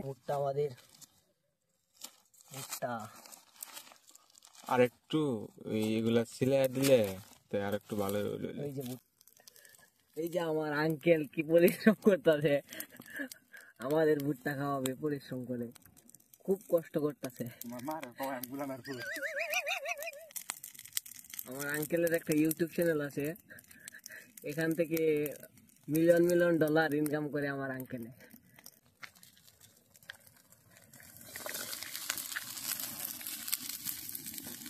ভুট্টা আমাদের ভুট্টা আর একটু এগুলা সিলাই দিলে তো আর একটু ভালো হইলো। এই যে আমার আঙ্কেল কি পরিশ্রম করতেছে, আমাদের ভুট্টা খাওয়াবে পরিশ্রম করে, খুব কষ্ট করতেছে। আমার আঙ্কেলের একটা ইউটিউব চ্যানেল আছে, এখান থেকে মিলিয়ন মিলিয়ন ডলার ইনকাম করে আমার আঙ্কেলে।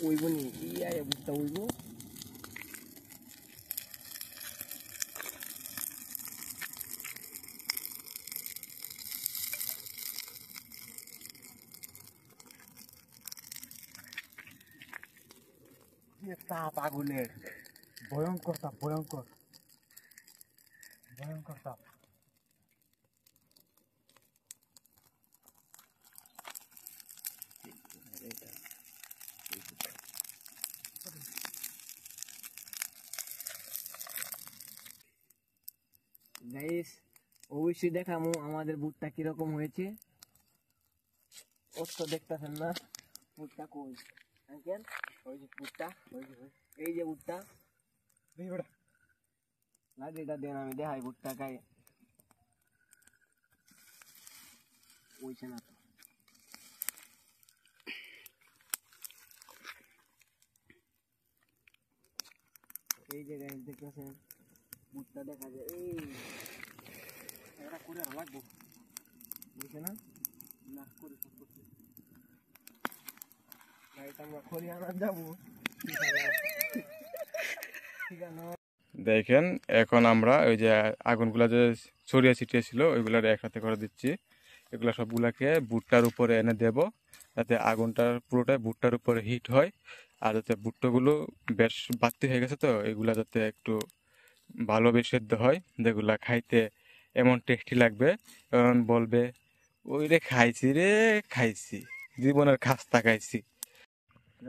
উইব নি ইয়া ভুট্টা উইব। তাপ আগুনের ভয়ঙ্কর তাপ, ভয়ঙ্কর ভয়ঙ্কর তাপ। গাইস অবশ্যই দেখামু আমাদের ভুট্টা কিরকম হয়েছে। তো দেখতেছেন না ভুট্টা কই আঙ্কেল? ওই যে ভুট্টা, এই যে ভুট্টা লাঠিটা দেন আমি দেখাই ভুট্টা খাই ওইছে না তো। এই যে গাইস দেখতেছেন ভুট্টা দেখা যায়, এই এটা করে লাগবো বুঝছে না না করে সব করতে গাইস আমরা খড়ি আনার যাবো। দেখেন এখন আমরা ওই যে আগুনগুলা যে ছড়িয়ে ছিটিয়ে ছিল ওইগুলার একসাথে করে দিচ্ছি। এগুলা সবগুলাকে ভুট্টার উপরে এনে দেব, যাতে আগুনটার পুরোটাই ভুট্টার উপরে হিট হয়। আর যাতে ভুট্টাগুলো বেশ বাড়তি হয়ে গেছে, তো এগুলা যাতে একটু ভালোভাবে সেদ্ধ হয়, যেগুলা খাইতে এমন টেস্টি লাগবে, কারণ বলবে ওই রে খাইছি রে খাইছি, জীবনের খাস্তা খাইছি।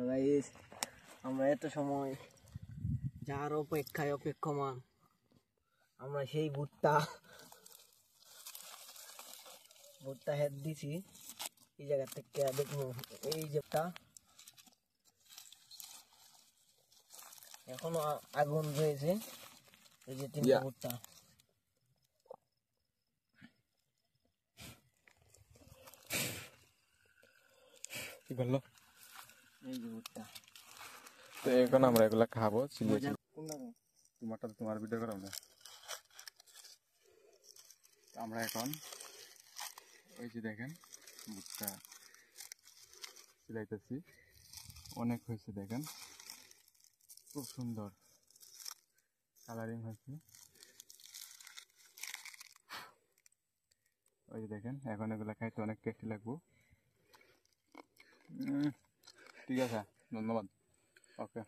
গাইস আমরা এত সময় যার অপেক্ষায় অপেক্ষমান, আমরা সেই ভুট্টা হেড দিছি এই জায়গা থেকে দেখবো। এই যেটা এখনো আগুন রয়েছে, এই যে তিনটা ভুট্টা। কি বললো? এই যে ভুট্টা, তো এখন আমরা এগুলা খাবো চিলিয়ে চিলিয়ে। তোমারটা তো তোমার ভিডিও করাও না। আমরা এখন ওই যে দেখেন ভুট্টা চিলাইতেছি, অনেক হয়েছে দেখেন, খুব সুন্দর কালারিং হয়েছে। ওই যে দেখেন এখন এগুলা খাইতে অনেক টেস্টি লাগবো। ঠিক আছে, ধন্যবাদ। ওকে।